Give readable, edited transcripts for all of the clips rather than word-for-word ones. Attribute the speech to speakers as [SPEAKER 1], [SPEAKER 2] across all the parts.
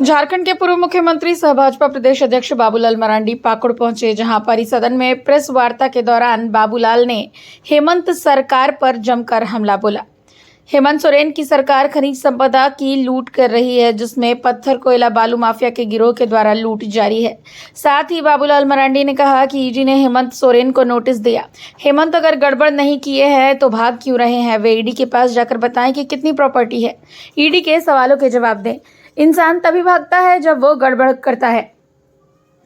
[SPEAKER 1] झारखंड के पूर्व मुख्यमंत्री सह भाजपा प्रदेश अध्यक्ष बाबूलाल मरांडी पाकुड़ पहुंचे, जहां पर सदन में प्रेस वार्ता के दौरान बाबूलाल ने हेमंत सरकार पर जमकर हमला बोला। हेमंत सोरेन की सरकार खनिज संपदा की लूट कर रही है, जिसमें पत्थर कोयला बालू माफिया के गिरोह के द्वारा लूट जारी है। साथ ही बाबूलाल मरांडी ने कहा कि ईडी ने हेमंत सोरेन को नोटिस दिया। हेमंत अगर गड़बड़ नहीं किए हैं तो भाग क्यों रहे हैं? वे ईडी के पास जाकर बताएं कि कितनी प्रॉपर्टी है। ईडी के सवालों के जवाब दें। इंसान तभी भागता है जब वो गड़बड़ करता है।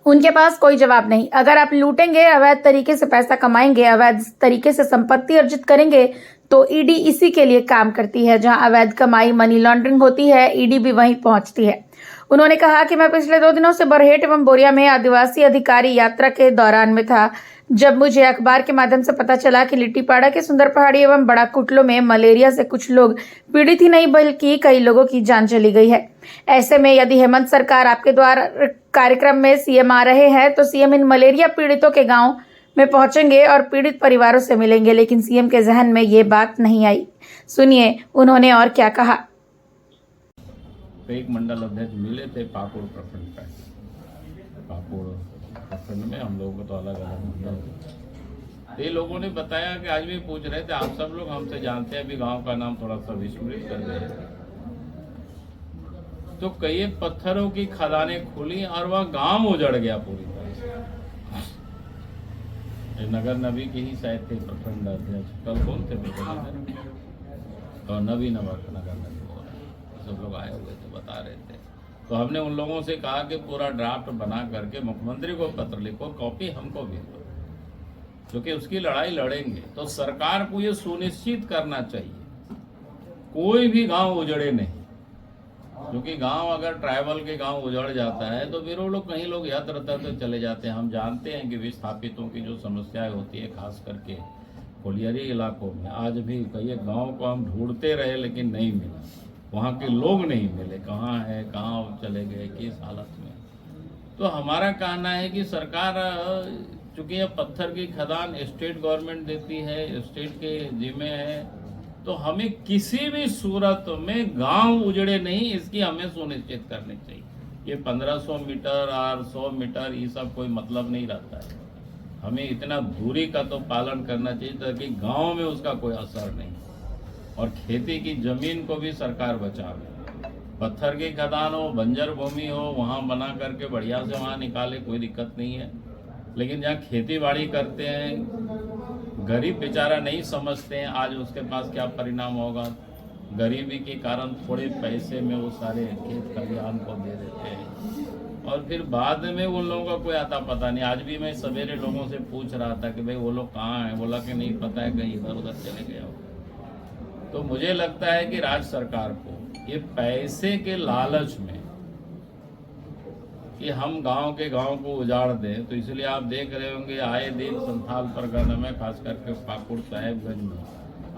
[SPEAKER 1] उनके पास कोई जवाब नहीं। अगर आप लूटेंगे, अवैध तरीके से पैसा कमाएंगे, अवैध तरीके से संपत्ति अर्जित करेंगे, तो ईडी इसी के लिए काम करती है। जहां अवैध कमाई, मनी लॉन्ड्रिंग होती है, ईडी भी वहीं पहुंचती है। उन्होंने कहा कि मैं पिछले 2 दिनों से बरहेट एवं बोरिया में आदिवासी अधिकारी यात्रा के दौरान में था, जब मुझे अखबार के माध्यम से पता चला कि लिट्टीपाड़ा के सुंदर पहाड़ी एवं बड़ा कुटलो में मलेरिया से कुछ लोग पीड़ित ही नहीं बल्कि कई लोगों की जान चली गई है। ऐसे में यदि हेमंत सरकार आपके द्वारा कार्यक्रम में सीएम आ रहे हैं, तो सीएम इन मलेरिया पीड़ितों के गांव में पहुंचेंगे और पीड़ित परिवारों से मिलेंगे, लेकिन सीएम के जहन में ये बात नहीं आई। सुनिए उन्होंने और क्या कहा।
[SPEAKER 2] एक मंडल अध्यक्ष मिले थे पाकुड़ प्रखंड का। पाकुड़ प्रखंड में हम लोगों को तो अलग अलग मंडल, ये लोगों ने बताया कि आज भी पूछ रहे थे, आप सब लोग हमसे जानते हैं, अभी गांव का नाम थोड़ा सा विस्मृत कर रहे, तो कई पत्थरों की खदानें खुली और वह गांव उजड़ गया पूरी तरह से। नगर नबी के ही शायद थे प्रखंड अध्यक्ष, कल कौन थे और नबी नगर नबी सब लोग आए हुए थे, बता रहे थे। तो हमने उन लोगों से कहा कि पूरा ड्राफ्ट बना करके मुख्यमंत्री को पत्र लिखो, कॉपी हमको भी दो, क्योंकि उसकी लड़ाई लड़ेंगे। तो सरकार को ये सुनिश्चित करना चाहिए कोई भी गांव उजड़े नहीं, क्योंकि गांव अगर ट्राइबल के गांव उजड़ जाता है तो फिर वो लोग कहीं लोग यत्र तत्र चले जाते हैं। हम जानते हैं कि विस्थापितों की जो समस्याएं होती है, खास करके कोलियरी इलाकों में, आज भी कई गाँव को हम ढूंढते रहे लेकिन नहीं मिला, वहाँ के लोग नहीं मिले, कहाँ है, कहाँ चले गए, किस हालत में। तो हमारा कहना है कि सरकार, चूँकि यह पत्थर की खदान स्टेट गवर्नमेंट देती है, स्टेट के जिम्मे है, तो हमें किसी भी सूरत में गांव उजड़े नहीं, इसकी हमें सुनिश्चित करनी चाहिए। ये 1500 मीटर और 100 मीटर ये सब कोई मतलब नहीं रहता है। हमें इतना दूरी का तो पालन करना चाहिए ताकि गांव में उसका कोई असर नहीं, और खेती की जमीन को भी सरकार बचावे। पत्थर की खदान हो, बंजर भूमि हो, वहाँ बना करके बढ़िया से वहाँ निकाले, कोई दिक्कत नहीं है। लेकिन जहाँ खेती बाड़ी करते हैं, गरीब बेचारा नहीं समझते हैं आज उसके पास क्या परिणाम होगा। गरीबी के कारण थोड़े पैसे में वो सारे खेत खलिहान को दे देते हैं, और फिर बाद में उन लोगों का कोई आता पता नहीं। आज भी मैं सवेरे लोगों से पूछ रहा था कि भाई वो लोग कहाँ हैं, बोला कि नहीं पता है, कहीं इधर उधर चले गए हो। तो मुझे लगता है कि राज्य सरकार को ये पैसे के लालच में कि हम गांव के गांव को उजाड़ दें, तो इसलिए आप देख रहे होंगे आए दिन संथाल परगना में, खास करके पाकुड़ साहेबगंज में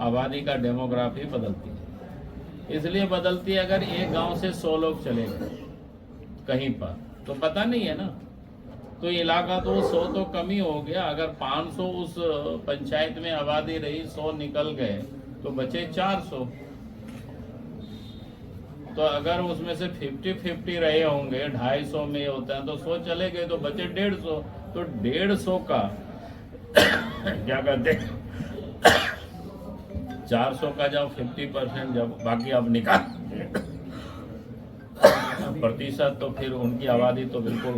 [SPEAKER 2] आबादी का डेमोग्राफी बदलती है। इसलिए बदलती है, अगर एक गांव से 100 लोग चले गए कहीं पर तो पता नहीं है ना, तो इलाका तो 100 तो कम ही हो गया। अगर 500 उस पंचायत में आबादी रही, 100 निकल गए तो बचे 400। तो अगर उसमें से 50-50 रहे होंगे, 250 में होता है, तो 100 चले गए तो बचे 150। तो 150 का क्या कहते हैं 400 का जब 50%, जब बाकी अब निकाल प्रतिशत, तो फिर उनकी आबादी तो बिल्कुल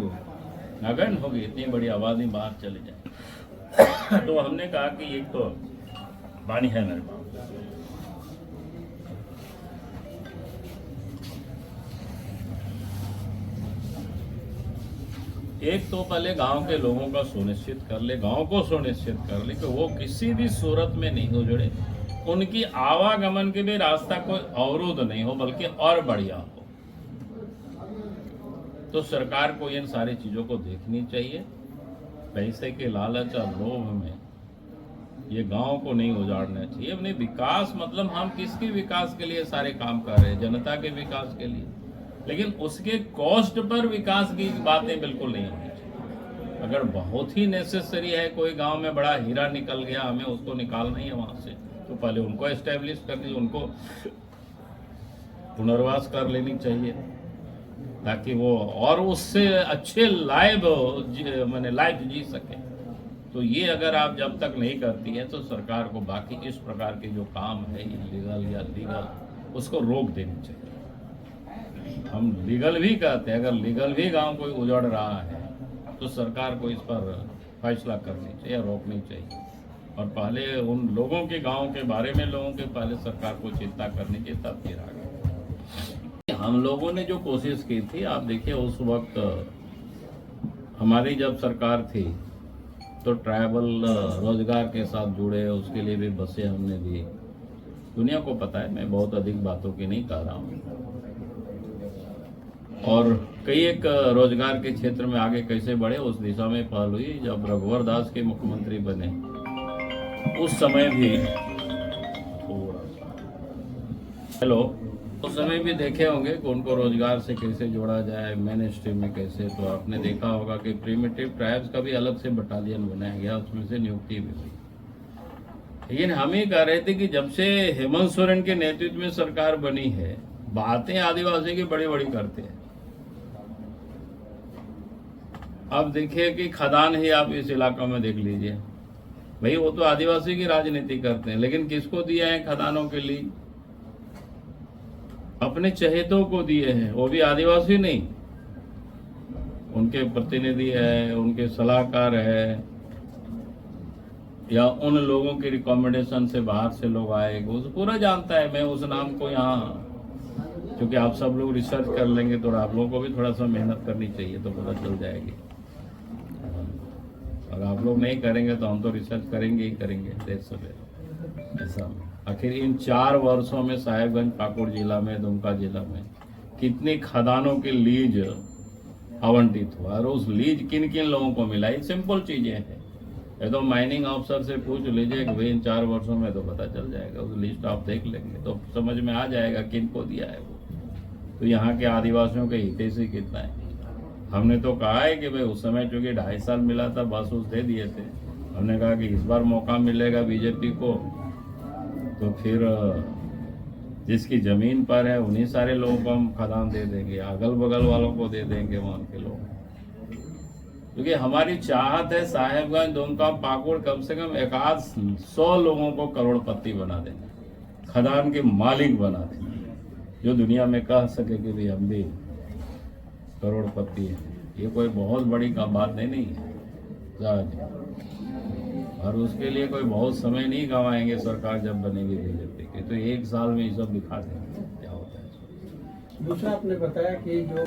[SPEAKER 2] नगण्य होगी, इतनी बड़ी आबादी बाहर चले जाए। तो हमने कहा कि एक तो पानी है मेरे पास, एक तो पहले गांव के लोगों का सुनिश्चित कर ले, गांव को सुनिश्चित कर ले कि वो किसी भी सूरत में नहीं उजड़े, उनकी आवागमन के भी रास्ता कोई अवरुद्ध नहीं हो, बल्कि और बढ़िया हो। तो सरकार को इन सारी चीजों को देखनी चाहिए। पैसे के लालच और लोभ में ये गांव को नहीं उजाड़ना चाहिए। अपने विकास, मतलब हम किसके विकास के लिए सारे काम कर रहे हैं, जनता के विकास के लिए, लेकिन उसके कॉस्ट पर विकास की बातें बिल्कुल नहीं होनी चाहिए। अगर बहुत ही नेसेसरी है, कोई गांव में बड़ा हीरा निकल गया, हमें उसको निकालना ही है वहां से, तो पहले उनको एस्टेब्लिश कर दीजिए, उनको पुनर्वास कर लेनी चाहिए। ताकि वो और उससे अच्छे मैंने लाइफ जी सके। तो ये अगर आप जब तक नहीं करती है तो सरकार को बाकी इस प्रकार के जो काम है इलीगल या लीगल उसको रोक देनी चाहिए। हम लीगल भी कहते हैं, अगर लीगल भी गांव कोई उजड़ रहा है तो सरकार को इस पर फैसला करनी चाहिए, रोकनी चाहिए। और पहले उन लोगों के गांव के बारे में लोगों के पहले सरकार को चिंता करनी चाहिए, तब फिर आगे। हम लोगों ने जो कोशिश की थी, आप देखिए उस वक्त हमारी जब सरकार थी तो ट्राइबल रोजगार के साथ जुड़े, उसके लिए भी बसें हमने दी। दुनिया को पता है, मैं बहुत अधिक बातों की नहीं कह रहा हूँ। और कई एक रोजगार के क्षेत्र में आगे कैसे बढ़े उस दिशा में पहल हुई। जब रघुवर दास के मुख्यमंत्री बने उस समय भी उस समय भी देखे होंगे कि उनको रोजगार से कैसे जोड़ा जाए, मेन स्ट्रीम में कैसे। तो आपने देखा होगा कि प्रिमिटिव ट्राइब्स का भी अलग से बटालियन बनाया गया, उसमें से नियुक्ति भी हुई। लेकिन हम ही कह रहे थे कि जब से हेमंत सोरेन के नेतृत्व में सरकार बनी है, बातें आदिवासी की बड़ी बड़ी करते हैं। अब देखिए कि खदान ही आप इस इलाका में देख लीजिए, भाई वो तो आदिवासी की राजनीति करते हैं, लेकिन किसको दिया है खदानों के लिए? अपने चहेतों को दिए हैं, वो भी आदिवासी नहीं, उनके प्रतिनिधि है, उनके सलाहकार है, या उन लोगों की रिकमेंडेशन से बाहर से लोग आए, वो पूरा जानता है। मैं उस नाम को यहाँ, क्योंकि आप सब लोग रिसर्च कर लेंगे तो आप लोगों को भी थोड़ा सा मेहनत करनी चाहिए तो पता चल जाएगी। और आप लोग नहीं करेंगे तो हम तो रिसर्च करेंगे ही करेंगे देर सवेरे ऐसा। आखिर इन 4 वर्षों में साहेबगंज, पाकुड़ जिला में, दुमका जिला में कितनी खदानों की लीज आवंटित हुआ और उस लीज किन किन लोगों को मिला? ये सिंपल चीजें हैं। ये तो माइनिंग ऑफिसर से पूछ लीजिए कि भाई इन 4 वर्षों में तो पता चल जाएगा। उस लिस्ट आप देख लेंगे तो समझ में आ जाएगा किन को दिया है वो। तो यहाँ के आदिवासियों के हितैषी कितना है। हमने तो कहा है कि भाई उस समय चूंकि 2.5 साल मिला था, बस उस दे दिए थे। हमने कहा कि इस बार मौका मिलेगा बीजेपी को तो फिर जिसकी जमीन पर है उन्हीं सारे लोगों को हम खदान दे देंगे, अगल बगल वालों को दे देंगे वहाँ के लोग। क्योंकि हमारी चाहत है साहेबगंज, दुमका, पाकुड़ कम से कम 100 लोगों को करोड़पति बना देंगे, खदान के मालिक बना देंगे, जो दुनिया में कह सके कि भाई हम भी करोड़पति है। ये कोई बहुत बड़ी का बात नहीं है। और उसके लिए कोई बहुत समय नहीं गंवाएंगे सरकार जब बनेगी बीजेपी की, तो 1 साल में ये सब दिखा देंगे क्या होता है।
[SPEAKER 3] दूसरा आपने बताया कि जो